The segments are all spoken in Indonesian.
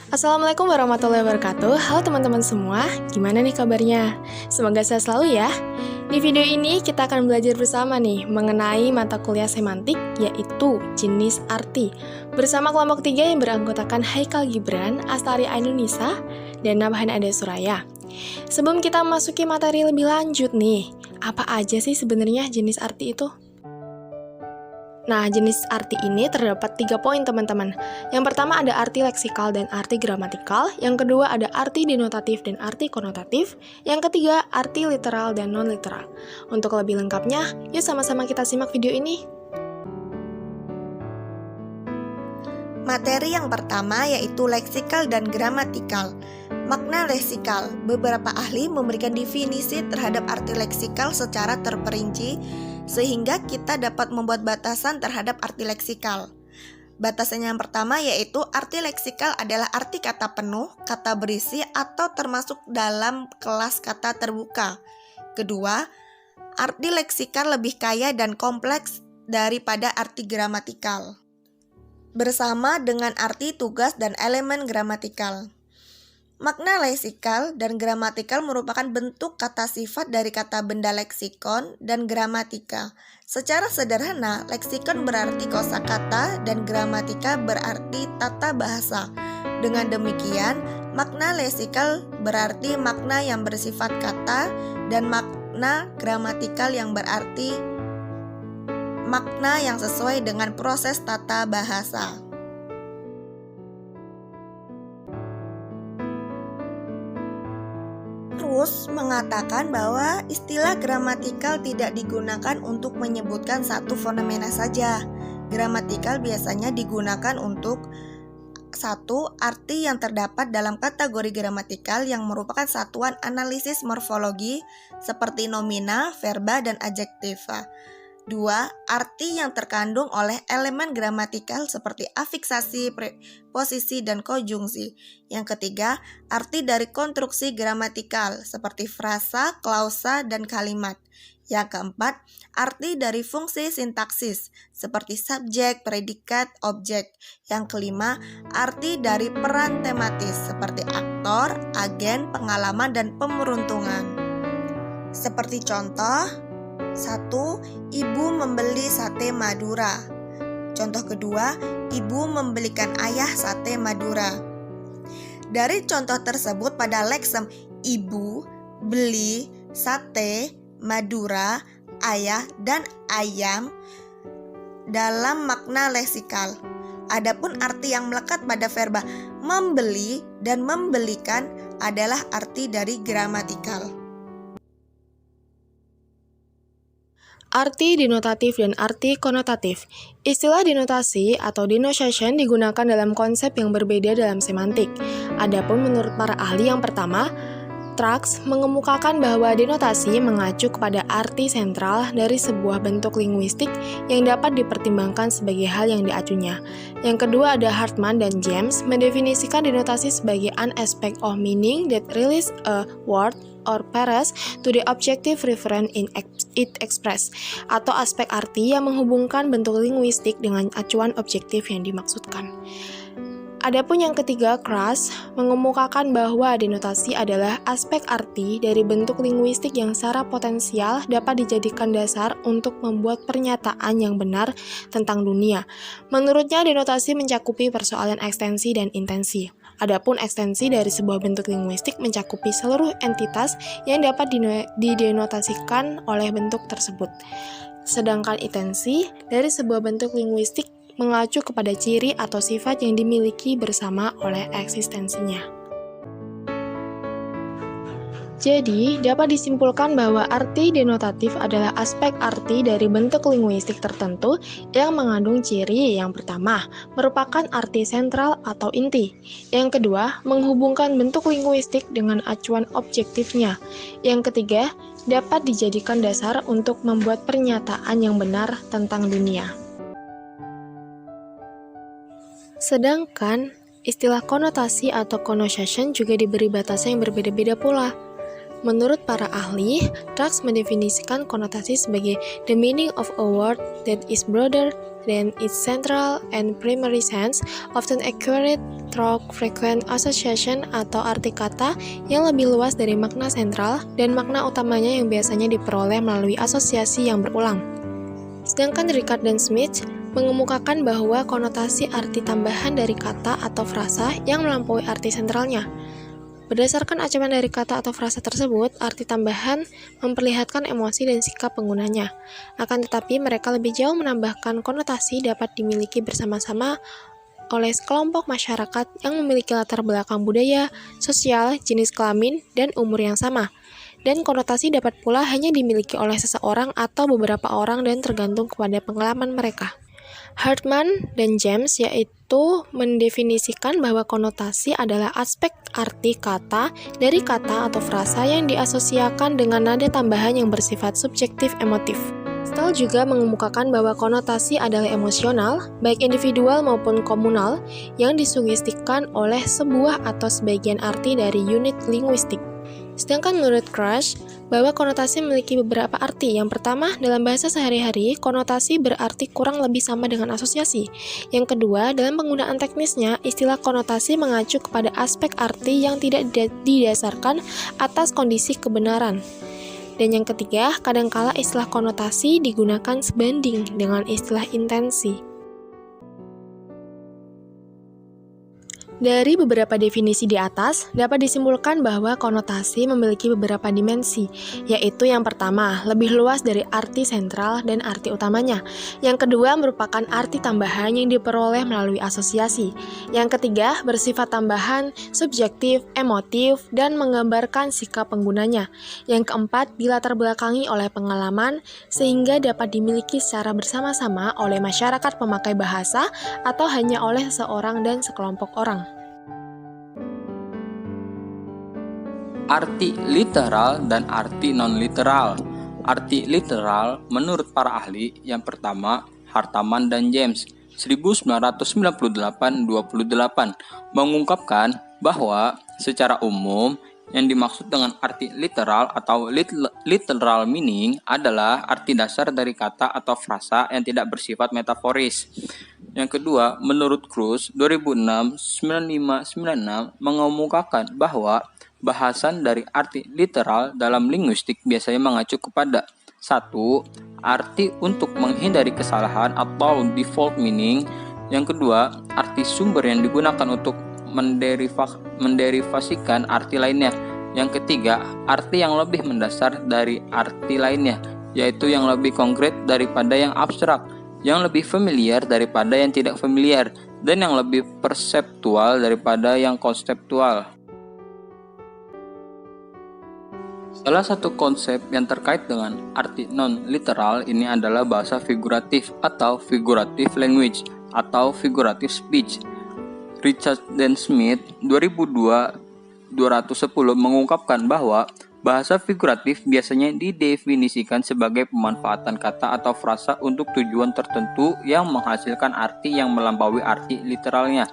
Assalamualaikum warahmatullahi wabarakatuh. Halo teman-teman semua, gimana nih kabarnya? Semoga sehat selalu ya. Di video ini kita akan belajar bersama nih mengenai mata kuliah semantik, yaitu jenis arti. Bersama kelompok 3 yang beranggotakan Haikal Gibran, Astari Ainunisa, dan Nabhan Ade Suraya. Sebelum kita masuki materi lebih lanjut nih, apa aja sih sebenarnya jenis arti itu? Nah, jenis arti ini terdapat 3 poin teman-teman. Yang pertama ada arti leksikal dan arti gramatikal. Yang kedua ada arti denotatif dan arti konotatif. Yang ketiga arti literal dan non-literal. Untuk lebih lengkapnya, yuk sama-sama kita simak video ini. Materi yang pertama yaitu leksikal dan gramatikal. Makna leksikal, beberapa ahli memberikan definisi terhadap arti leksikal secara terperinci sehingga kita dapat membuat batasan terhadap arti leksikal. Batasan yang pertama yaitu arti leksikal adalah arti kata penuh, kata berisi, atau termasuk dalam kelas kata terbuka. Kedua, arti leksikal lebih kaya dan kompleks daripada arti gramatikal, bersama dengan arti tugas dan elemen gramatikal. Makna leksikal dan gramatikal merupakan bentuk kata sifat dari kata benda leksikon dan gramatika. Secara sederhana, leksikon berarti kosakata dan gramatika berarti tata bahasa. Dengan demikian, makna leksikal berarti makna yang bersifat kata dan makna gramatikal yang berarti makna yang sesuai dengan proses tata bahasa. Terus mengatakan bahwa istilah gramatikal tidak digunakan untuk menyebutkan satu fenomena saja. Gramatikal biasanya digunakan untuk satu arti yang terdapat dalam kategori gramatikal yang merupakan satuan analisis morfologi seperti nomina, verba, dan adjektiva. Dua, arti yang terkandung oleh elemen gramatikal seperti afiksasi, preposisi, dan konjungsi. Yang ketiga, arti dari konstruksi gramatikal seperti frasa, klausa, dan kalimat. Yang keempat, arti dari fungsi sintaksis seperti subjek, predikat, objek. Yang kelima, arti dari peran tematis seperti aktor, agen, pengalaman, dan pemeruntungan. Seperti contoh, 1. Ibu membeli sate Madura. Contoh kedua, ibu membelikan ayah sate Madura. Dari contoh tersebut pada leksem ibu, beli, sate, Madura, ayah, dan ayam dalam makna leksikal. Adapun arti yang melekat pada verba membeli dan membelikan adalah arti dari gramatikal. Arti denotatif dan arti konotatif. Istilah denotasi atau denotation digunakan dalam konsep yang berbeda dalam semantik. Adapun menurut para ahli yang pertama, Trucks mengemukakan bahwa denotasi mengacu kepada arti sentral dari sebuah bentuk linguistik yang dapat dipertimbangkan sebagai hal yang diacunya. Yang kedua ada Hartman dan James mendefinisikan denotasi sebagai an aspect of meaning that relates a word or phrase to the objective reference in it express, atau aspek arti yang menghubungkan bentuk linguistik dengan acuan objektif yang dimaksudkan. Adapun yang ketiga, Crass mengemukakan bahwa denotasi adalah aspek arti dari bentuk linguistik yang secara potensial dapat dijadikan dasar untuk membuat pernyataan yang benar tentang dunia. Menurutnya, denotasi mencakupi persoalan ekstensi dan intensi. Adapun ekstensi dari sebuah bentuk linguistik mencakupi seluruh entitas yang dapat didenotasikan oleh bentuk tersebut. Sedangkan intensi dari sebuah bentuk linguistik mengacu kepada ciri atau sifat yang dimiliki bersama oleh eksistensinya. Jadi, dapat disimpulkan bahwa arti denotatif adalah aspek arti dari bentuk linguistik tertentu yang mengandung ciri. Yang pertama, merupakan arti sentral atau inti. Yang kedua, menghubungkan bentuk linguistik dengan acuan objektifnya. Yang ketiga, dapat dijadikan dasar untuk membuat pernyataan yang benar tentang dunia. Sedangkan, istilah konotasi atau connotation juga diberi batasan yang berbeda-beda pula. Menurut para ahli, Trucks mendefinisikan konotasi sebagai the meaning of a word that is broader than its central and primary sense, often acquired through frequent association atau arti kata yang lebih luas dari makna sentral dan makna utamanya yang biasanya diperoleh melalui asosiasi yang berulang. Sedangkan Ricard dan Smith mengemukakan bahwa konotasi arti tambahan dari kata atau frasa yang melampaui arti sentralnya. Berdasarkan acuan dari kata atau frasa tersebut, arti tambahan memperlihatkan emosi dan sikap penggunanya. Akan tetapi, mereka lebih jauh menambahkan konotasi dapat dimiliki bersama-sama oleh sekelompok masyarakat yang memiliki latar belakang budaya, sosial, jenis kelamin, dan umur yang sama. Dan konotasi dapat pula hanya dimiliki oleh seseorang atau beberapa orang dan tergantung kepada pengalaman mereka. Hartman dan James yaitu mendefinisikan bahwa konotasi adalah aspek arti kata dari kata atau frasa yang diasosiasikan dengan nada tambahan yang bersifat subjektif emotif. Stahl juga mengemukakan bahwa konotasi adalah emosional, baik individual maupun komunal, yang disugestikan oleh sebuah atau sebagian arti dari unit linguistik. Sedangkan menurut Crush, bahwa konotasi memiliki beberapa arti. Yang pertama, dalam bahasa sehari-hari, konotasi berarti kurang lebih sama dengan asosiasi. Yang kedua, dalam penggunaan teknisnya, istilah konotasi mengacu kepada aspek arti yang tidak didasarkan atas kondisi kebenaran. Dan yang ketiga, kadangkala istilah konotasi digunakan sebanding dengan istilah intensi. Dari beberapa definisi di atas, dapat disimpulkan bahwa konotasi memiliki beberapa dimensi, yaitu yang pertama, lebih luas dari arti sentral dan arti utamanya. Yang kedua, merupakan arti tambahan yang diperoleh melalui asosiasi. Yang ketiga, bersifat tambahan, subjektif, emotif, dan menggambarkan sikap penggunanya. Yang keempat, dilatar belakangi oleh pengalaman, sehingga dapat dimiliki secara bersama-sama oleh masyarakat pemakai bahasa atau hanya oleh seseorang dan sekelompok orang. Arti literal dan arti non-literal. Arti literal menurut para ahli yang pertama Hartman dan James 1998-28 mengungkapkan bahwa secara umum yang dimaksud dengan arti literal atau literal meaning adalah arti dasar dari kata atau frasa yang tidak bersifat metaforis. Yang kedua, menurut Cruz 2006-9596 mengemukakan bahwa bahasan dari arti literal dalam linguistik biasanya mengacu kepada 1. Arti untuk menghindari kesalahan atau default meaning. Yang kedua, arti sumber yang digunakan untuk menderivasikan arti lainnya. Yang ketiga, arti yang lebih mendasar dari arti lainnya, yaitu yang lebih konkret daripada yang abstrak, yang lebih familiar daripada yang tidak familiar, dan yang lebih perseptual daripada yang konseptual. Salah satu konsep yang terkait dengan arti non-literal ini adalah bahasa figuratif atau figurative language atau figurative speech. Richard dan Smith 2002-210 mengungkapkan bahwa bahasa figuratif biasanya didefinisikan sebagai pemanfaatan kata atau frasa untuk tujuan tertentu yang menghasilkan arti yang melampaui arti literalnya.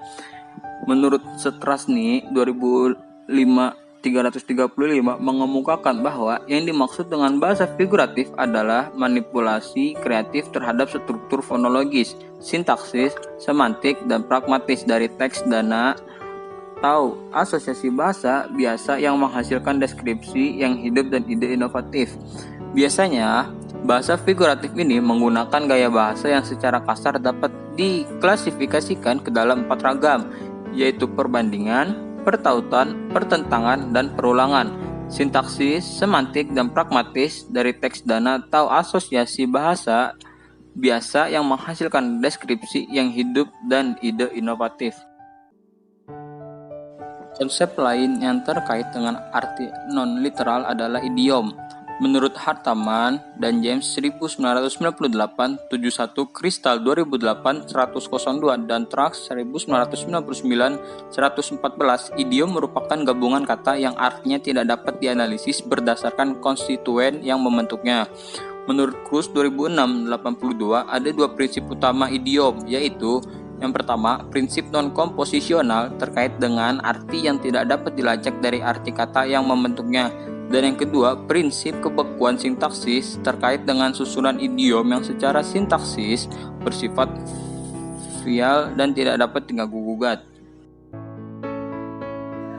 Menurut Strasny 335 mengemukakan bahwa yang dimaksud dengan bahasa figuratif adalah manipulasi kreatif terhadap struktur fonologis, sintaksis, semantik, dan pragmatis dari teks dana atau asosiasi bahasa biasa yang menghasilkan deskripsi yang hidup dan ide inovatif. Biasanya, bahasa figuratif ini menggunakan gaya bahasa yang secara kasar dapat diklasifikasikan ke dalam 4 ragam, yaitu perbandingan, pertautan, pertentangan, dan perulangan, sintaksis, semantik, dan pragmatis dari teks dana atau asosiasi bahasa biasa yang menghasilkan deskripsi yang hidup dan ide inovatif. Konsep lain yang terkait dengan arti non-literal adalah idiom. Menurut Hartman dan James 1998-71, Crystal 2008-102, dan Trucks 1999-114, idiom merupakan gabungan kata yang artinya tidak dapat dianalisis berdasarkan konstituen yang membentuknya. Menurut Cruz 2006-82, ada 2 prinsip utama idiom, yaitu yang pertama, prinsip non-komposisional terkait dengan arti yang tidak dapat dilacak dari arti kata yang membentuknya. Dan yang kedua, prinsip kebekuan sintaksis terkait dengan susunan idiom yang secara sintaksis bersifat trivial dan tidak dapat diganggu-gugat.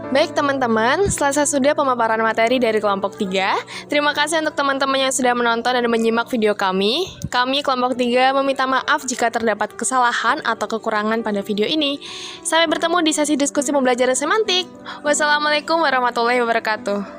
Baik teman-teman, selesai sudah pemaparan materi dari kelompok 3. Terima kasih untuk teman-teman yang sudah menonton dan menyimak video kami. Kami kelompok 3 meminta maaf jika terdapat kesalahan atau kekurangan pada video ini. Sampai bertemu di sesi diskusi pembelajaran semantik. Wassalamualaikum warahmatullahi wabarakatuh.